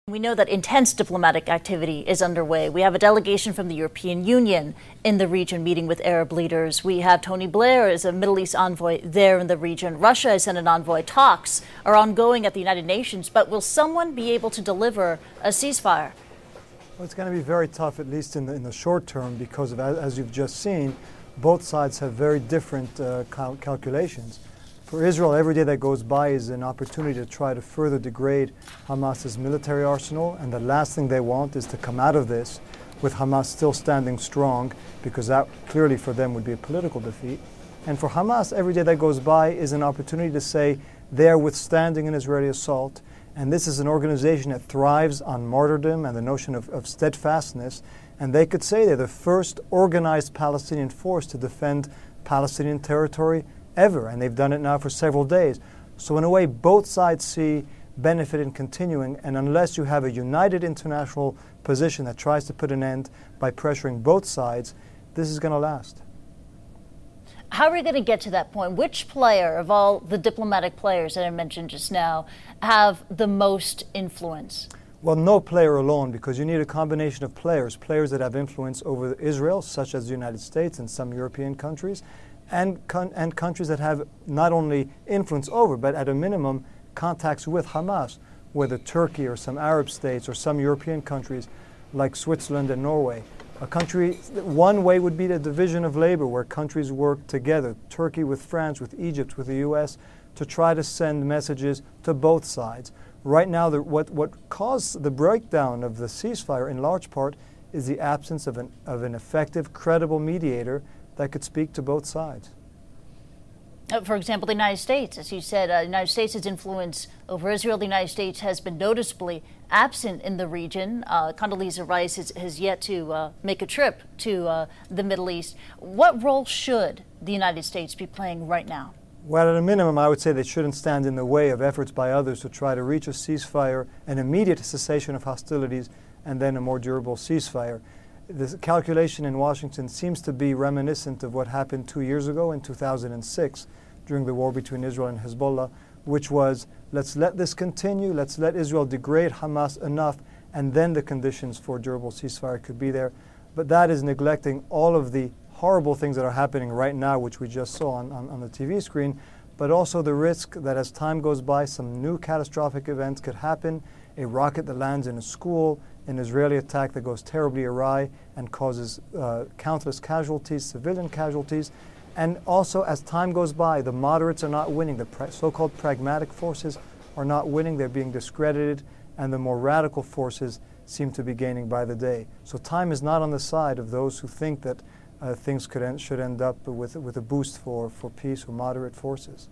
We know that intense diplomatic activity is underway. We have a delegation from the European Union in the region meeting with Arab leaders. We have Tony Blair as a Middle East envoy there in the region. Russia has sent an envoy. Talks are ongoing at the United Nations, but will someone be able to deliver a ceasefire? Well, it's going to be very tough, at least in the short term, because of, as you've just seen, both sides have very different calculations. For Israel, every day that goes by is an opportunity to try to further degrade Hamas's military arsenal, and the last thing they want is to come out of this with Hamas still standing strong, because that clearly for them would be a political defeat. And for Hamas, every day that goes by is an opportunity to say they are withstanding an Israeli assault, and this is an organization that thrives on martyrdom and the notion of steadfastness, and they could say they're the first organized Palestinian force to defend Palestinian territory ever, and they've done it now for several days. So in a way, both sides see benefit in continuing, and unless you have a united international position that tries to put an end by pressuring both sides, this is going to last. How are we going to get to that point? Which player of all the diplomatic players that I mentioned just now have the most influence? Well, no player alone, because you need a combination of players that have influence over Israel, such as the United States and some European countries, and countries that have not only influence over, but at a minimum, contacts with Hamas, whether Turkey or some Arab states or some European countries like Switzerland and Norway. One way would be the division of labor, where countries work together, Turkey with France, with Egypt, with the US, to try to send messages to both sides. Right now, what caused the breakdown of the ceasefire in large part is the absence of an effective, credible mediator that could speak to both sides. For example, the United States, as you said, the United States' influence over Israel. The United States has been noticeably absent in the region. Condoleezza Rice has yet to make a trip to the Middle East. What role should the United States be playing right now? Well, at a minimum, I would say they shouldn't stand in the way of efforts by others to try to reach a ceasefire, an immediate cessation of hostilities, and then a more durable ceasefire. The calculation in Washington seems to be reminiscent of what happened 2 years ago in 2006 during the war between Israel and Hezbollah, which was, let's let this continue, let's let Israel degrade Hamas enough, and then the conditions for durable ceasefire could be there. But that is neglecting all of the horrible things that are happening right now, which we just saw on the TV screen, but also the risk that as time goes by, some new catastrophic events could happen, a rocket that lands in a school, an Israeli attack that goes terribly awry and causes countless casualties, civilian casualties. And also, as time goes by, the moderates are not winning. The so-called pragmatic forces are not winning. They're being discredited, and the more radical forces seem to be gaining by the day. So time is not on the side of those who think that things should end up with a boost for peace or moderate forces.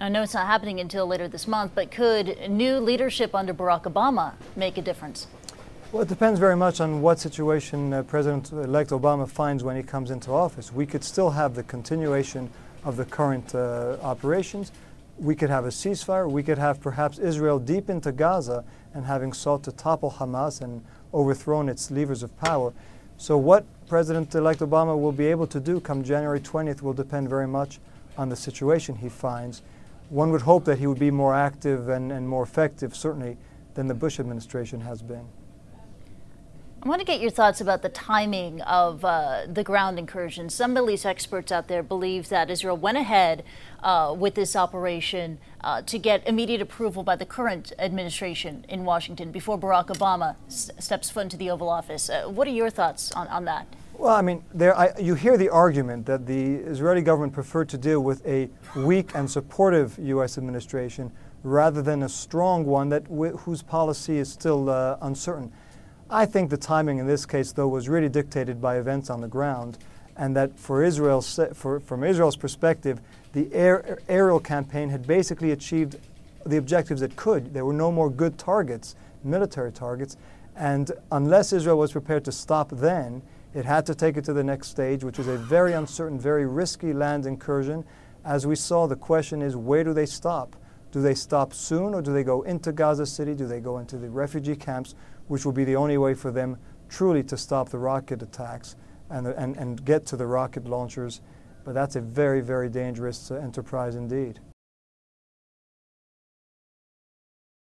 I know it's not happening until later this month, but could new leadership under Barack Obama make a difference? Well, it depends very much on what situation President-elect Obama finds when he comes into office. We could still have the continuation of the current operations. We could have a ceasefire. We could have perhaps Israel deep into Gaza and having sought to topple Hamas and overthrown its levers of power. So what President-elect Obama will be able to do come January 20th will depend very much on the situation he finds. One would hope that he would be more active and more effective, certainly, than the Bush administration has been. I want to get your thoughts about the timing of the ground incursion. Some Middle East experts out there believe that Israel went ahead with this operation to get immediate approval by the current administration in Washington before Barack Obama steps foot into the Oval Office. What are your thoughts on that? Well, I mean, you hear the argument that the Israeli government preferred to deal with a weak and supportive U.S. administration rather than a strong one whose policy is still uncertain. I think the timing in this case, though, was really dictated by events on the ground, and that from Israel's perspective, the aerial campaign had basically achieved the objectives it could. There were no more good targets, military targets, and unless Israel was prepared to stop then, it had to take it to the next stage, which is a very uncertain, very risky land incursion. As we saw, the question is, where do they stop? Do they stop soon, or do they go into Gaza City? Do they go into the refugee camps, which will be the only way for them truly to stop the rocket attacks and get to the rocket launchers? But that's a very, very dangerous enterprise indeed.